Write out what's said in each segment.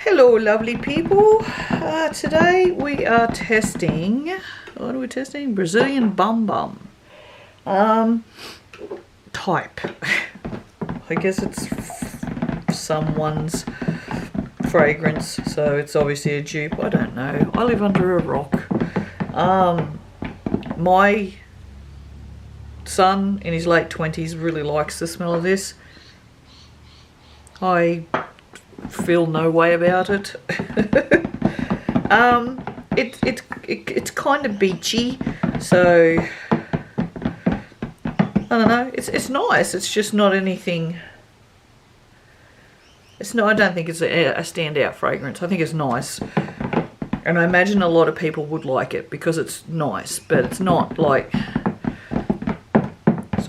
Hello lovely people, today we are testing, what are we testing? Brazilian Bum Bum type. I guess it's someone's fragrance, so it's obviously a dupe. I don't know, I live under a rock. My son in his late 20s really likes the smell of this. I feel no way about it. It's kind of beachy, so I don't know. It's nice. It's just not anything. It's not. I don't think it's a standout fragrance. I think it's nice, and I imagine a lot of people would like it because it's nice, but it's not like,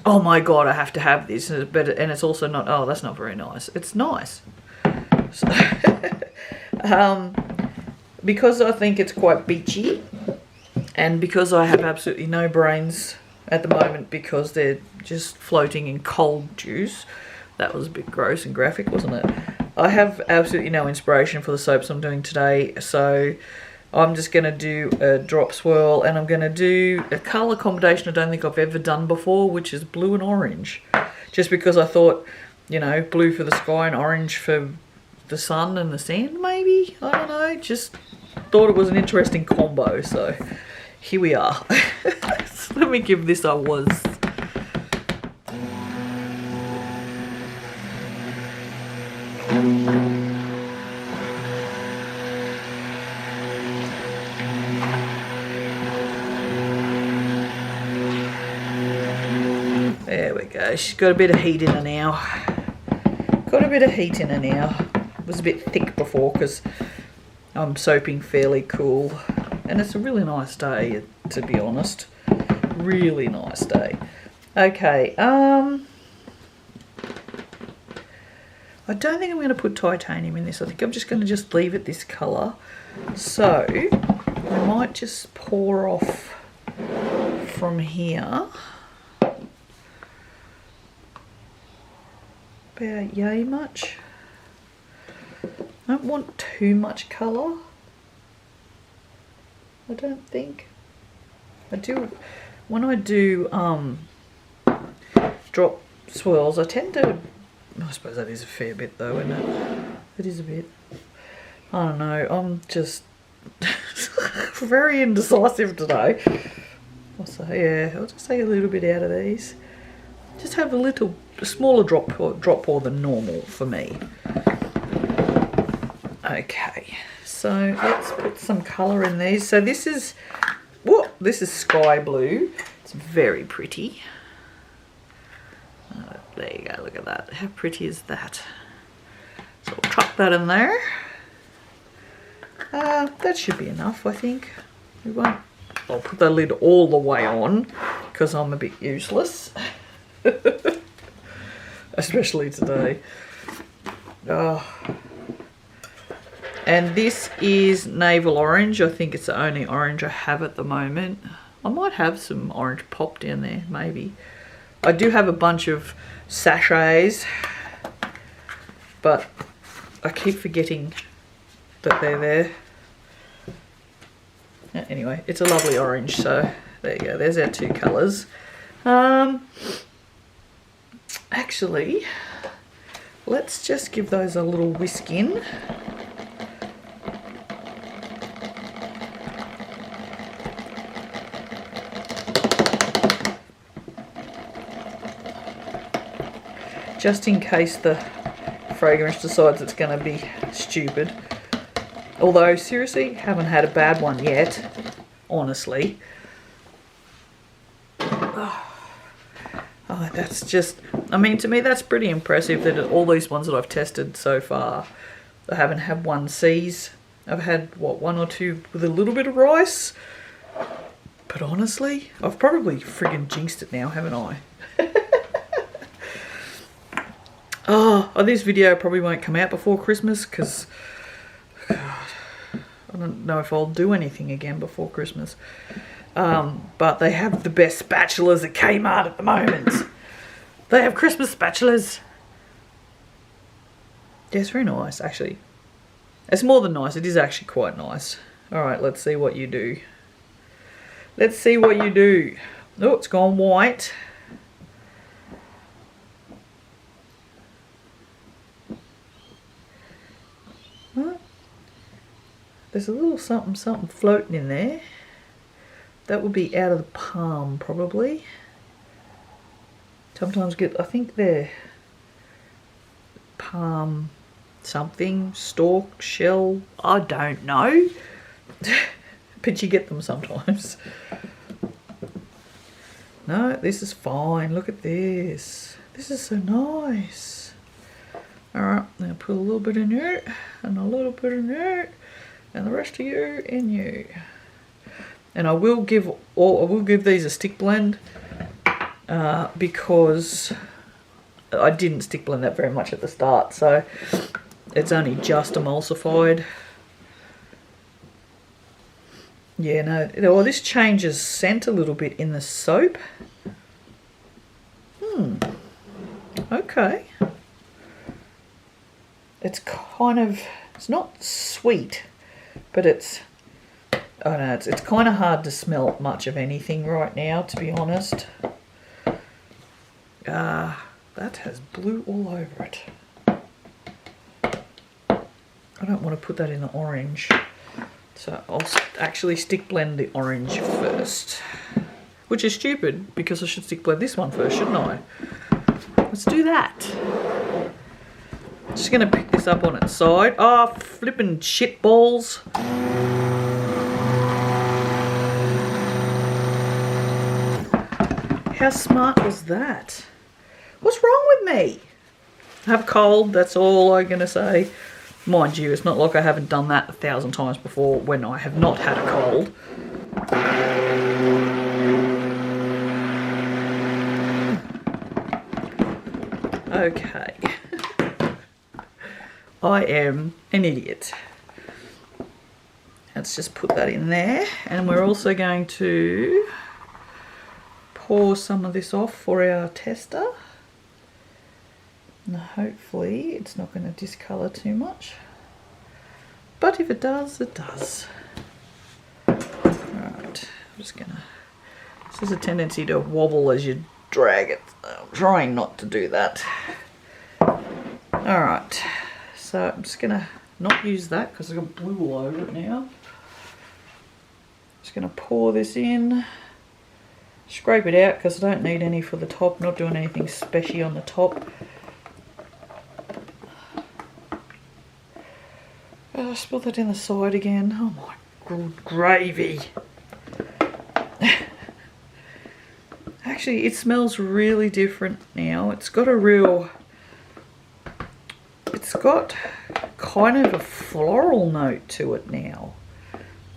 oh my god, I have to have this. But and it's also not, oh, that's not very nice. It's nice. So, because I think it's quite beachy, and because I have absolutely no brains at the moment because they're just floating in cold juice. That was a bit gross and graphic, wasn't it? I have absolutely no inspiration for the soaps I'm doing today, so I'm just going to do a drop swirl, and I'm going to do a colour combination I don't think I've ever done before, which is blue and orange. Just because I thought, you know, blue for the sky and orange for the sun and the sand, maybe? I don't know, just thought it was an interesting combo, so here we are. So let me give this a whiz. There we go, she's got a bit of heat in her now. Got a bit of heat in her now. It was a bit thick before because I'm soaping fairly cool, and it's a really nice day, to be honest. Really nice day. Okay, I don't think I'm going to put titanium in this. I think I'm just going to leave it this colour. So I might just pour off from here about yay much. I don't want too much colour, I don't think. I do, when I do drop swirls, I tend to, I suppose that is a fair bit though, isn't it? It is a bit. I don't know, I'm just very indecisive today. So yeah, I'll just take a little bit out of these. Just have a smaller drop pour than normal for me. Okay, so let's put some colour in these. So this is, whoa, this is sky blue. It's very pretty. There you go, look at that. How pretty is that? So we'll chuck that in there. That should be enough, I think. We won't, I'll put the lid all the way on because I'm a bit useless. Especially today. Oh. And this is navel orange. I think it's the only orange I have at the moment. I might have some orange pop down there, maybe. I do have a bunch of sachets, but I keep forgetting that they're there. Anyway, it's a lovely orange, so there you go. There's our two colours. Actually, let's just give those a little whisk in. Just in case the fragrance decides it's going to be stupid. Although, seriously, haven't had a bad one yet, honestly. Oh, that's just, I mean, to me that's pretty impressive that all these ones that I've tested so far, I haven't had one seize. I've had, what, one or two with a little bit of rice. But honestly, I've probably friggin' jinxed it now, haven't I? Oh, this video probably won't come out before Christmas because I don't know if I'll do anything again before Christmas. But they have the best spatulas at Kmart at the moment. They have Christmas spatulas. Yeah, it's very nice, actually. It's more than nice. It is actually quite nice. Alright, let's see what you do. Let's see what you do. Oh, it's gone white. Huh? There's a little something floating in there. That would be out of the palm probably. Sometimes I think they're palm something, stalk, shell, I don't know. But you get them sometimes. No, this is fine. Look at this. This is so nice. Alright, now put a little bit in you, and a little bit in you, and the rest of you in you. And I will give these a stick blend because I didn't stick blend that very much at the start, so it's only just emulsified. Yeah, no, well, this changes scent a little bit in the soap. Okay. It's kind of, it's not sweet, but it's, I don't know, it's kind of hard to smell much of anything right now, to be honest. That has blue all over it. I don't want to put that in the orange. So I'll actually stick blend the orange first. Which is stupid, because I should stick blend this one first, shouldn't I? Let's do that. Just going to pick this up on its side. Oh, flippin' shit balls. How smart was that? What's wrong with me? I have a cold, that's all I'm going to say. Mind you, it's not like I haven't done that 1,000 times before when I have not had a cold. Okay. I am an idiot. Let's just put that in there. And we're also going to pour some of this off for our tester. And hopefully it's not going to discolour too much. But if it does, it does. Alright, I'm just going to... This has a tendency to wobble as you drag it. I'm trying not to do that. Alright, so I'm just going to not use that because I've got blue all over it now. Just going to pour this in. Scrape it out because I don't need any for the top. Not doing anything special on the top. I spilled that in the side again. Oh my good gravy. Actually, it smells really different now. It's got a real... It's got kind of a floral note to it now.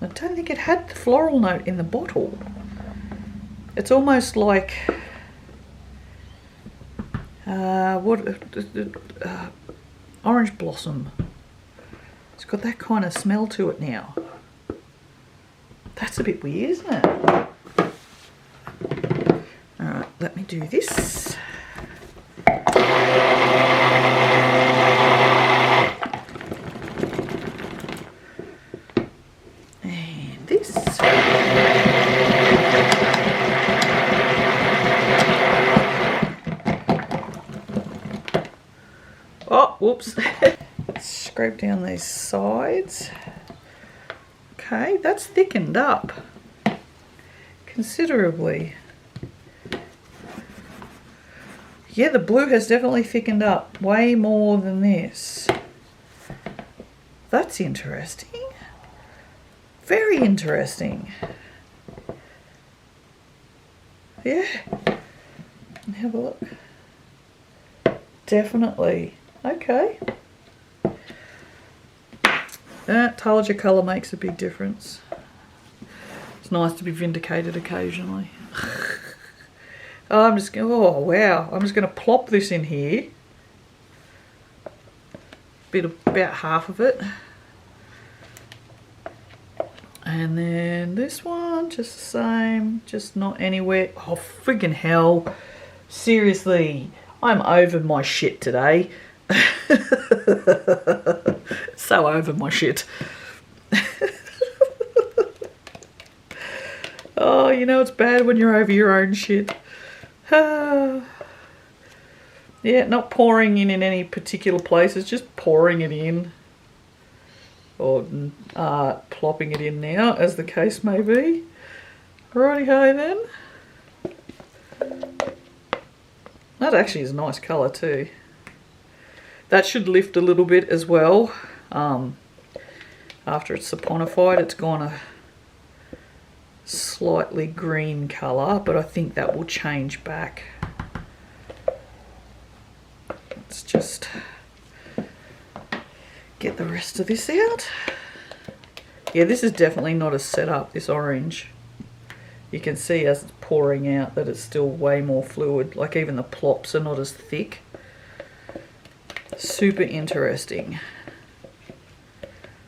I don't think it had the floral note in the bottle. It's almost like... orange blossom. It's got that kind of smell to it now. That's a bit weird, isn't it? Alright, let me do this. And this. Oh, whoops. Scrape down these sides. Okay, that's thickened up considerably. Yeah, the blue has definitely thickened up way more than this. That's interesting. Very interesting. Yeah. Have a look. Definitely. Okay. Told you colour makes a big difference. It's nice to be vindicated occasionally. I'm just going, oh wow, I'm just going to plop this in here. About half of it. And then this one, just the same, just not anywhere. Oh friggin' hell. Seriously, I'm over my shit today. So over my shit. Oh, you know it's bad when you're over your own shit. Yeah, not pouring in any particular places, just pouring it in. Or plopping it in now, as the case may be. Righty-ho then. That actually is a nice colour too. That should lift a little bit as well. After it's saponified, it's gone a slightly green colour, but I think that will change back. Let's just get the rest of this out. Yeah, this is definitely not as set up, this orange. You can see as it's pouring out that it's still way more fluid. Like even the plops are not as thick. Super interesting.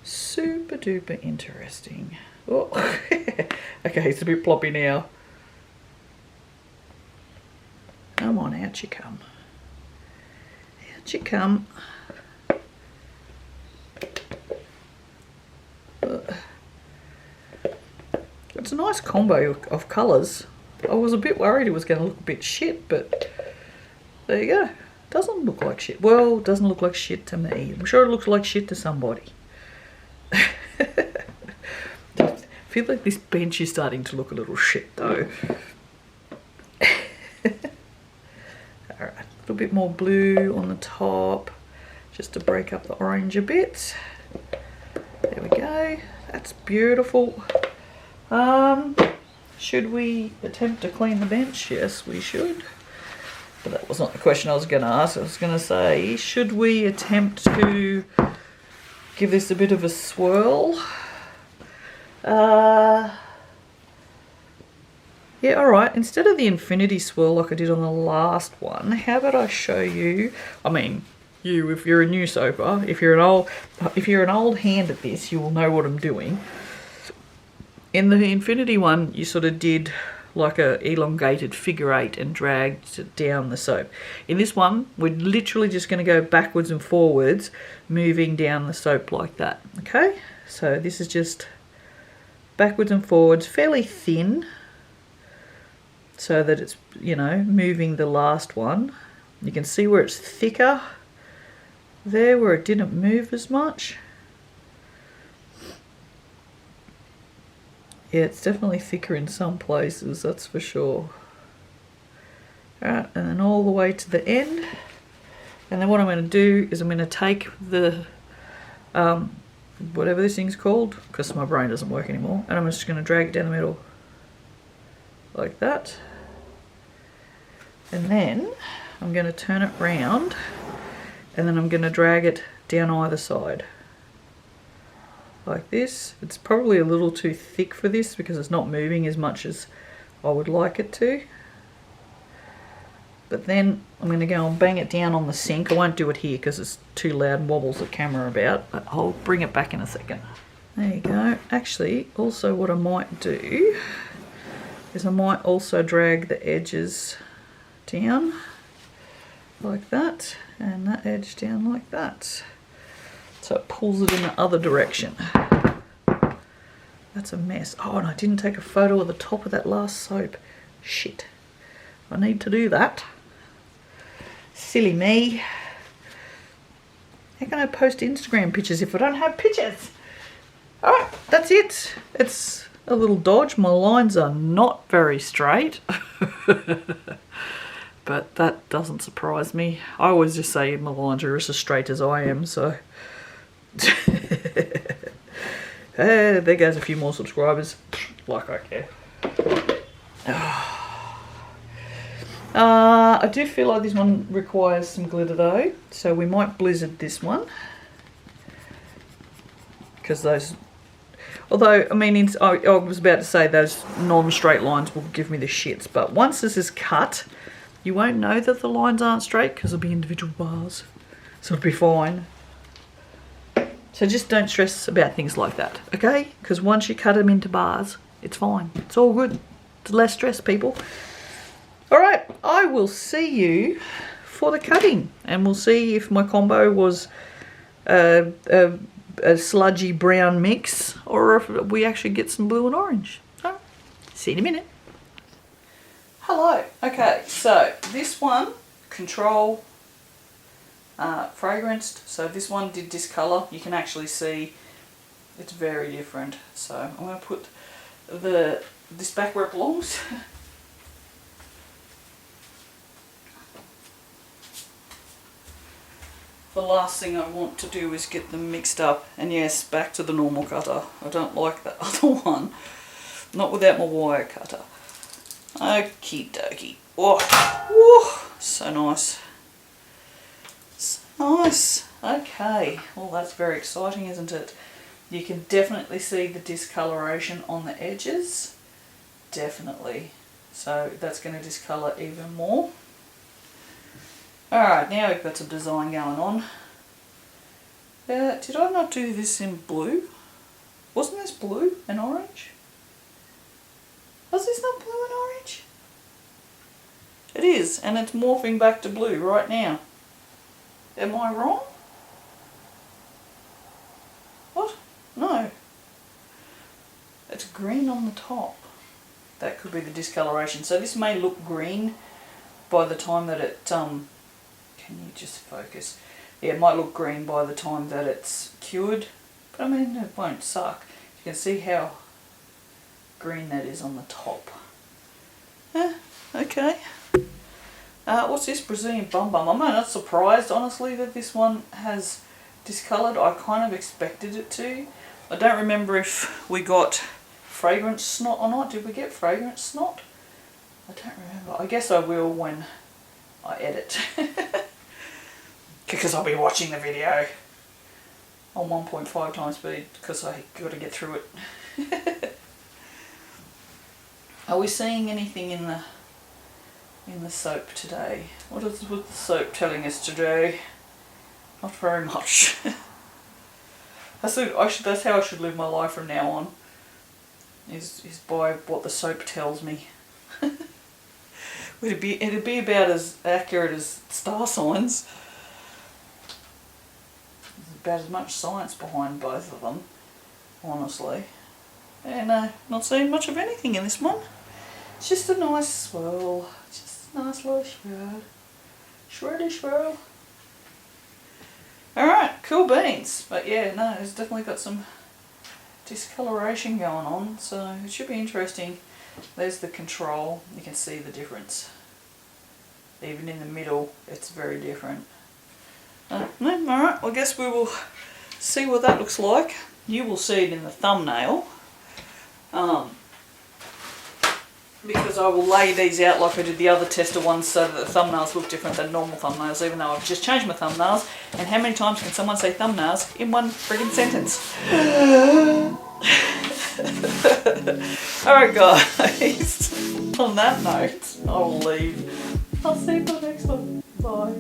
Super duper interesting. Oh. Okay, it's a bit ploppy now. Come on, out you come. Out you come. It's a nice combo of colours. I was a bit worried it was going to look a bit shit, but there you go. Doesn't look like shit. Well, doesn't look like shit to me. I'm sure it looks like shit to somebody. I feel like this bench is starting to look a little shit though. Alright, a little bit more blue on the top, just to break up the orange a bit. There we go. That's beautiful. Should we attempt to clean the bench? Yes, we should. But that was not the question I was going to ask. I was going to say, should we attempt to give this a bit of a swirl? Yeah, alright. Instead of the infinity swirl like I did on the last one, how about I show you, I mean, you, if you're a new soaper, if you're an old hand at this, you will know what I'm doing. In the infinity one, you sort of did like a elongated figure 8 and dragged down the soap. In this one, we're literally just going to go backwards and forwards, moving down the soap like that. Okay, so this is just backwards and forwards, fairly thin, so that it's, you know, moving the last one. You can see where it's thicker there, where it didn't move as much. Yeah, it's definitely thicker in some places, that's for sure. Alright, and then all the way to the end. And then what I'm going to do is I'm going to take the, whatever this thing's called, because my brain doesn't work anymore, and I'm just going to drag it down the middle. Like that. And then I'm going to turn it round, and then I'm going to drag it down either side. Like this. It's probably a little too thick for this because it's not moving as much as I would like it to. But then I'm going to go and bang it down on the sink. I won't do it here because it's too loud and wobbles the camera about, but I'll bring it back in a second. There you go. Actually, also what I might do is I might also drag the edges down like that, and that edge down like that. So it pulls it in the other direction. That's a mess. Oh, and I didn't take a photo of the top of that last soap. Shit. I need to do that. Silly me. How can I post Instagram pictures if I don't have pictures? Alright, that's it. It's a little dodge. My lines are not very straight. But that doesn't surprise me. I always just say my lines are as straight as I am, so... There goes a few more subscribers. Like I care. I do feel like this one requires some glitter though, so we might blizzard this one. Because those... Although, I mean, I was about to say those non-straight lines will give me the shits, but once this is cut, you won't know that the lines aren't straight because there'll be individual bars. So it'll be fine. So just don't stress about things like that, okay? Because once you cut them into bars, it's fine. It's all good. It's less stress, people. All right, I will see you for the cutting, and we'll see if my combo was a sludgy brown mix, or if we actually get some blue and orange. So, see you in a minute. Hello. Okay, so this one, Control fragranced. So this one did discolour. You can actually see it's very different. So I'm going to put this back where it belongs. The last thing I want to do is get them mixed up. And yes, back to the normal cutter. I don't like that other one. Not without my wire cutter. Okie dokie. Oh, whoa, so nice. So nice. Okay. Well, that's very exciting, isn't it? You can definitely see the discoloration on the edges. Definitely. So that's going to discolour even more. Alright, now we've got some design going on. Did I not do this in blue? Wasn't this blue and orange? Was this not blue and orange? It is, and it's morphing back to blue right now. Am I wrong? What? No. It's green on the top. That could be the discoloration. So this may look green by the time that it, can you just focus? Yeah, it might look green by the time that it's cured, but I mean, it won't suck. You can see how green that is on the top. Okay. What's this? Brazilian Bum Bum. I'm not surprised, honestly, that this one has discoloured. I kind of expected it to. I don't remember if we got fragrance snot or not. Did we get fragrance snot? I don't remember. I guess I will when I edit. Because I'll be watching the video on 1.5 times speed because I got to get through it. Are we seeing anything in the soap today? What is the soap telling us today? Not very much. That's how I should live my life from now on. Is by what the soap tells me. It'd be about as accurate as star signs. There's about as much science behind both of them, honestly. And not seeing much of anything in this one. It's just a nice swirl. Just a nice little swirl. Swirly swirl. Alright, cool beans. But yeah, no, it's definitely got some discoloration going on, so it should be interesting. There's the Control. You can see the difference. Even in the middle, it's very different. Alright, well, I guess we will see what that looks like. You will see it in the thumbnail. Because I will lay these out like I did the other tester ones so that the thumbnails look different than normal thumbnails, even though I've just changed my thumbnails. And how many times can someone say thumbnails in one friggin' sentence? Alright guys, on that note, I'll leave. I'll see you next time. Bye.